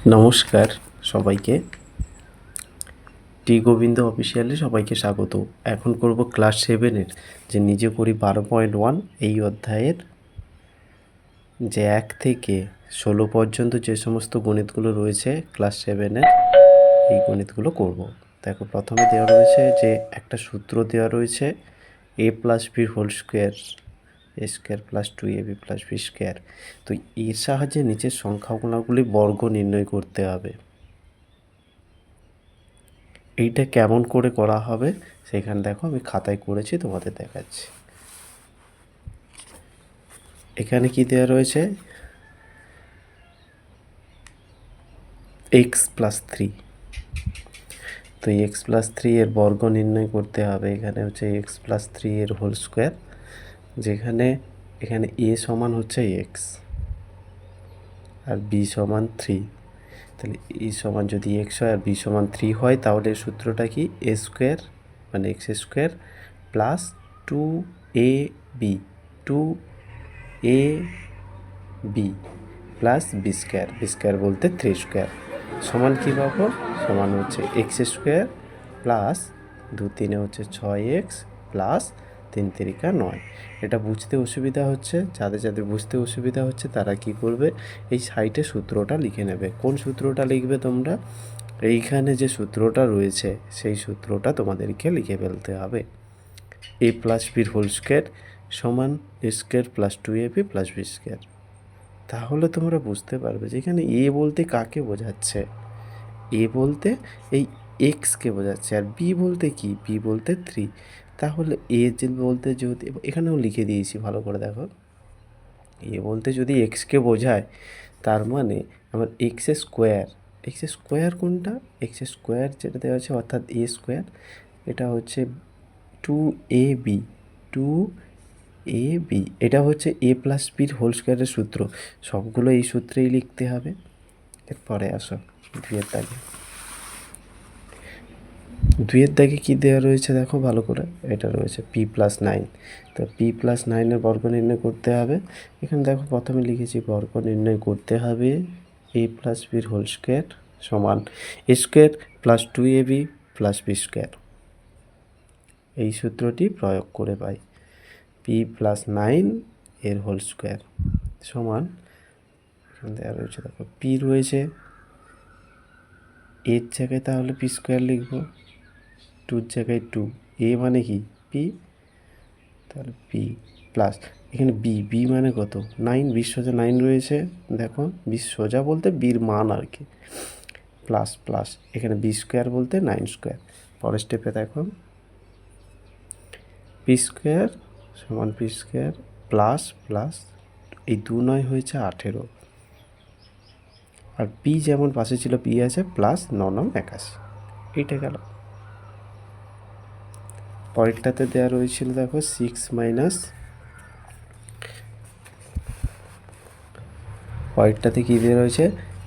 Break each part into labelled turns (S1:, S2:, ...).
S1: নমস্কার সবাইকে। টি গোবিন্দ অফিসিয়ালে সবাইকে স্বাগত। এখন করব ক্লাস 7-এর যে নিজে করি 12.1 এই অধ্যায়ের যে 1 থেকে 16 পর্যন্ত যে সমস্ত গণিতগুলো রয়েছে ক্লাস 7-এর এই গণিতগুলো করব। দেখো প্রথমে দেওয়া রয়েছে যে একটা সূত্র দেওয়া রয়েছে a প্লাস বির whole square A square plus 2ab plus B square. তো এর সাহায্যে নিচের সংখ্যাগুলি বর্গ নির্ণয় করতে হবে। এইটা কেমন করে করা হবে সেখানে দেখো আমি খাতায় করেছি, তোমাদের দেখাচ্ছি। এখানে কি দেওয়া রয়েছে এক্স প্লাস 3। তো এক্স প্লাস 3 এর বর্গ নির্ণয় করতে হবে। এখানে হচ্ছে এক্স প্লাস 3 এর হোল স্কোয়ার, যেখানে এখানে এ সমান হচ্ছে এক্স আর বি সমান 3। তাহলে এ সমান যদি এক্স হয় আর বি সমান 3 হয় তাহলে সূত্রটা কি এ স্কোয়ার মানে x square plus 2ab 2ab plus B square, b square বলতে 3 স্কোয়ার সমান কী পাবো, সমান হচ্ছে এক্স স্কোয়ার প্লাস 2 3 হচ্ছে 6x প্লাস 3 3 9। এটা বুঝতে অসুবিধা হচ্ছে, যাদের যাদের বুঝতে অসুবিধা হচ্ছে তারা কি করবে, এই সাইডে সূত্রটা লিখে নেবে। কোন সূত্রটা লিখবে তোমরা? এইখানে যে সূত্রটা রয়েছে সেই সূত্রটা তোমাদেরকে লিখে ফেলতে হবে। এ প্লাস বির হোল স্কোয়ার সমান A square plus 2ab plus B square. তাহলে তোমরা বুঝতে পারবে যে এখানে এ বলতে কাকে বোঝাচ্ছে। এ বলতে এই এক্সকে বোঝাচ্ছে, আর বি বলতে কি, বি বলতে 3। তাহলে এ যে বলতে যদি এখানেও লিখে দিয়েছি ভালো করে দেখো, এ বলতে যদি এক্সকে বোঝায় তার মানে আমার এক্স স্কোয়ার কোনটা, এক্স স্কোয়ার যেটা দেওয়া আছে অর্থাৎ এ স্কোয়ার, এটা হচ্ছে 2ab 2ab, এটা হচ্ছে এ প্লাস বির হোল স্কোয়ারের সূত্র। সবগুলো এই সূত্রেই লিখতে হবে। এরপরে আসো দুইয়ের দাগে কী দেওয়া রয়েছে দেখো ভালো করে, এটা রয়েছে p+9। তো p+9 এর বর্গ নির্ণয় করতে হবে। এখানে দেখো প্রথমে লিখেছি বর্গ নির্ণয় করতে হবে a প্লাস বির হোল স্কোয়ার সমান A square plus 2ab plus B square. এই সূত্রটি প্রয়োগ করে পাই p+9 এর হোল স্কোয়ার সমান, এখানে দেওয়া রয়েছে দেখো পি রয়েছে, এর জায়গায় তাহলে পি স্কোয়ার লিখবো, 2 জায়গায় 2, এ মানে কি পি, তাহলে পি প্লাস এখানে বি মানে কত 9, বির সোজা 9 রয়েছে, দেখো বির সোজা বলতে বির মান আর কি, প্লাস প্লাস এখানে বি স্কোয়ার বলতে 9 স্কোয়ার। পরের স্টেপে দেখো পি স্কোয়ার সমান পি স্কোয়ার প্লাস প্লাস এই 2 9 হয়েছে 18, আর পি যেমন পাশে ছিল পি আছে প্লাস 9 9 81, এইটা গেল। পরেরটাতে দেওয়া রয়েছিল দেখো 6 মাইনাস, পরেরটাতে কী দেওয়া রয়েছে,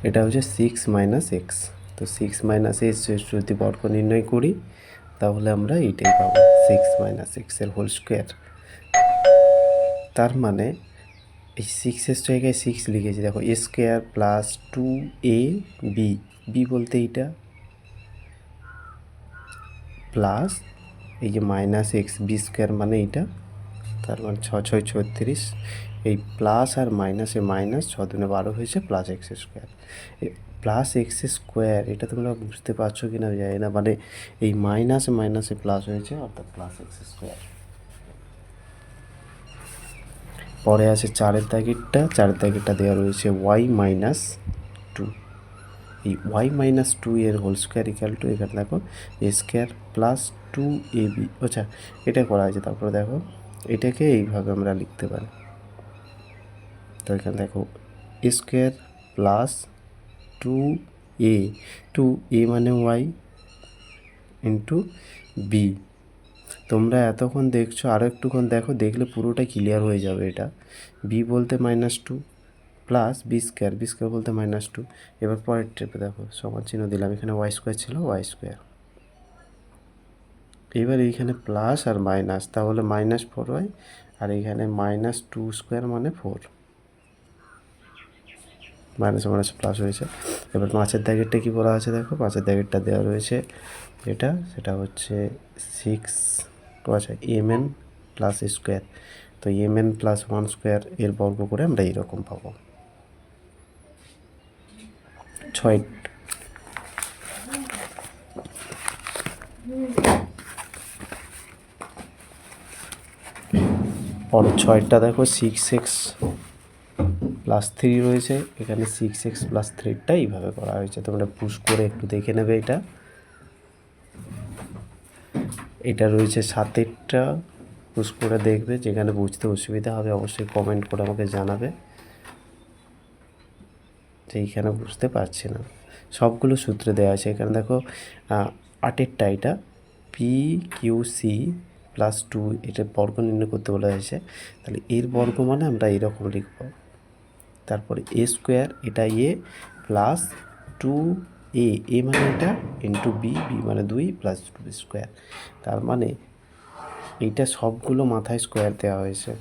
S1: এটা হচ্ছে 6 মাইনাস এক্স। তো 6 মাইনাস এক্স যদি বর্গ নির্ণয় করি তাহলে আমরা এইটাই পাবো 6 মাইনাস এক্সের হোল স্কোয়ার। তার মানে এই 6 জায়গায় 6 লিখেছি, দেখো এ স্কোয়ার প্লাস 2ab, বি বলতে এইটা প্লাস এই যে মাইনাস এক্স বি স্কোয়ার মানে এইটা, তার মানে 6 6 36, এই প্লাস আর মাইনাসে মাইনাস 6 দুনে 12 হয়েছে plus x square. Plus x square এটা তোমরা বুঝতে পারছো কি না জানি না, মানে এই মাইনাসে মাইনাসে প্লাস হয়েছে অর্থাৎ প্লাস এক্স স্কোয়ার। পরে আছে 4-এর দাগেরটা দেওয়া রয়েছে y-2। এই y-2 এর হোল স্কোয়ার ইকাল টু, এখানে দেখো এ স্কোয়ার প্লাস 2ab, আচ্ছা এটা করা হয়েছে। তারপরে দেখো এটাকে এইভাবে আমরা লিখতে পারি, তো এখানে দেখো এ স্কোয়ার প্লাস 2a মানে ওয়াই ইন্টু বি। তোমরা এতক্ষণ দেখছো, আরও একটুক্ষণ দেখো, দেখলে পুরোটা ক্লিয়ার হয়ে যাবে। এটা বি বলতে -2 প্লাস বি স্কোয়ার বলতে -2। এবার পরের ট্রিপে দেখো সমান চিহ্ন দিলাম, এখানে ওয়াই স্কোয়ার ছিল ওয়াই স্কোয়ার, এবার এইখানে প্লাস আর মাইনাস তাহলে -4y, আর এইখানে -2 স্কোয়ার মানে 4। মাইনাস মাইনাস প্লাস হয়েছে। এবার 5-এর দাগেরটা কী বলা আছে দেখো, 5-এর দাগেরটা দেওয়া রয়েছে যেটা, সেটা হচ্ছে 6 আচ্ছা mn প্লাস স্কোয়ার। তো mn প্লাস 1 স্কোয়ার এর বর্গ করে আমরা এইরকম পাবো 6। পরে 6টা দেখো 6x প্লাস 3 রয়েছে, এখানে 6x প্লাস 3টা এইভাবে করা হয়েছে। তোমরা পুশ করে একটু দেখে নেবে। এটা রয়েছে 7এরটা, পুশ করে দেখবে, যেখানে বুঝতে অসুবিধা হবে অবশ্যই কমেন্ট করে আমাকে জানাবে যে এইখানে বুঝতে পারছি না। সবগুলো সূত্রে দেওয়া আছে। এখানে দেখো 8এরটা, এটা PQC প্লাস 2, এটার বর্গ নির্ণয় করতে বলা হয়েছে। তাহলে এর বর্গ মানে আমরা এইরকম লিখব। তারপরে এ স্কোয়ার, এটা এ প্লাস 2a, এ মানে এটা ইন্টু বি, বি মানে 2 প্লাস 2 স্কোয়ার। তার মানে এইটা সবগুলো মাথায় স্কোয়ার দেওয়া হয়েছে।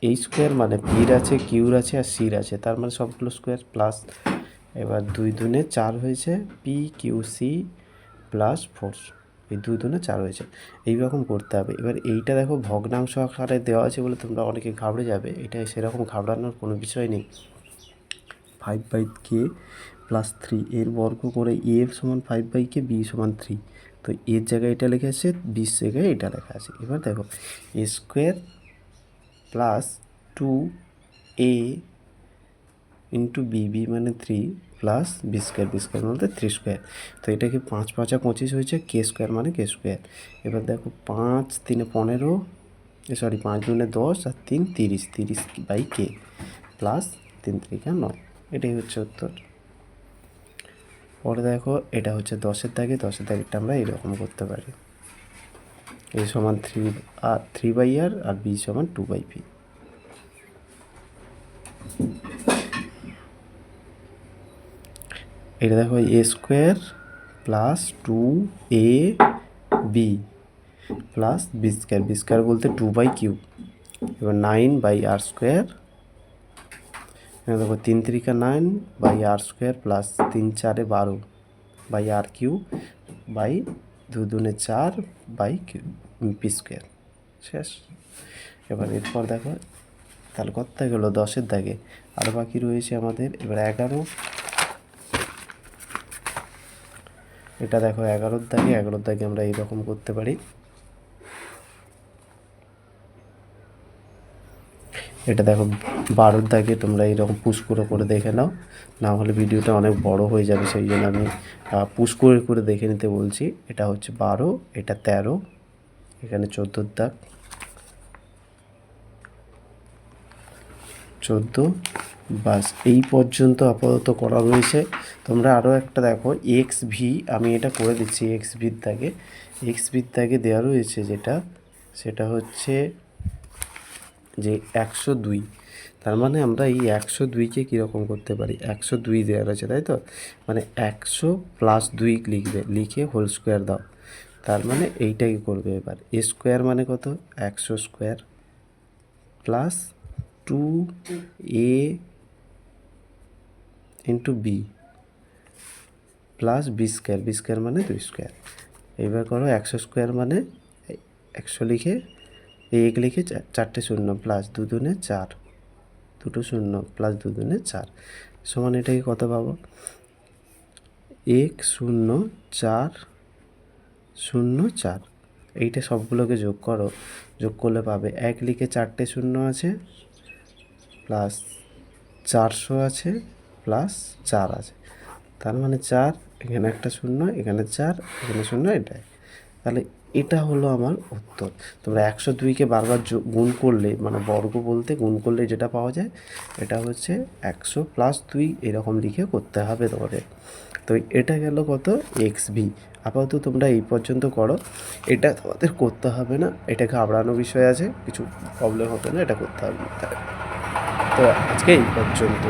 S1: এই স্কোয়ার মানে পির আছে, কিউর আছে আর সির আছে, তার মানে সবগুলো স্কোয়ার প্লাস। এবার 2 দুনে 4 হয়েছে, PQC প্লাস 4, এই 2 দুনে 4 হয়েছে। এইরকম করতে হবে। এবার এইটা দেখো ভগ্নাংশ আকারে দেওয়া আছে বলে তোমরা অনেকে ঘাবড়ে যাবে, এটা সেরকম ঘাবড়ানোর কোনো বিষয় নেই। 5/k প্লাস 3 এর বর্গ করে a সমান 5/k, b সমান 3। তো এর জায়গায় এটা লেখা আছে, বির জায়গায় এটা লেখা আছে। এবার দেখো a square plus 2a into b, b মানে 3 plus B square, b square মানে 3 স্কোয়ার। তো এটা কি 5×5 = 25 হয়েছে, কে স্কোয়ার মানে কে স্কোয়ার। এবার দেখো 5×3 = 15, সরি 5×2 = 10 আর 3 30, 30/k প্লাস 3×3 = 9। এটাই হচ্ছে উত্তর। পরে দেখো এটা হচ্ছে 10-এর দাগে, 10-এর দাগেরটা আমরা এরকম করতে পারি, a সমান 3/r আর b সমান 2/p। এটা দেখো a square plus 2ab plus B square, b square বলতে 2/q। এবার 9/r স্কোয়ার, এখানে দেখো 3×3 = 9/r square plus 3×4 = 12/r³ by 2×2 = 4/p square. শেষ। এবার এরপর দেখো তাহলে কতটা গেল 10-এর দাগে, আর বাকি রয়েছে আমাদের এবার 11। এটা দেখো 11-র দাগে, 11-র দাগে আমরা এইরকম করতে পারি। এটা দেখো 12-র দাগে তোমরা এইরকম পুশ করে দেখে নাও, না হলে ভিডিওটা অনেক বড় হয়ে যাবে, সেই জন্য আমি পুশ করে দেখে নিতে বলছি। এটা হচ্ছে 12, এটা 13, এখানে 14-র দাগ, 14। বাস এই পর্যন্ত আপাতত করা রয়েছে। তোমরা আরও একটা দেখো XV, আমি এটা করে দিচ্ছি। XVর দাগে দেওয়া রয়েছে যেটা, সেটা হচ্ছে যে 102। তার মানে আমরা এই 102কে কীরকম করতে পারি, 102 দেওয়া রয়েছে তাই তো, মানে 100 প্লাস 2 লিখবে, লিখে হোল স্কোয়ার দাও। তার মানে এইটাই করবে। এবার এ স্কোয়ার মানে কত, 100 square plus 2a into b plus B square, b square মানে 2 স্কোয়ার। এইবার করো 100 স্কোয়ার মানে 100 লিখে এক লিখে 4টে 0 প্লাস 2×2 = 4, 2টো 0 প্লাস 2×2 = 4 সমান এটাকে কত পাবো, 10404। এইটা সবগুলোকে যোগ করো, যোগ করলে পাবে 1 লিখে 4টে 0 আছে প্লাস 400 আছে প্লাস 4 আছে, তার মানে 4, এখানে একটা 0, এখানে 4, এখানে 0, এটাই। তাহলে এটা হলো আমার উত্তর। তোমরা 102কে বারবার গুণ করলে, মানে বর্গ বলতে গুণ করলে যেটা পাওয়া যায়, এটা হচ্ছে 100 প্লাস 2 এরকম লিখে করতে হবে তোমাদের। তো এটা গেল কত, XV। আপাতত তোমরা এই পর্যন্ত করো, এটা তোমাদের করতে হবে না, এটা ঘাবড়ানো বিষয় আছে, কিছু প্রবলেম হবে না, এটা করতে হবে। তো আজকে এই পর্যন্ত।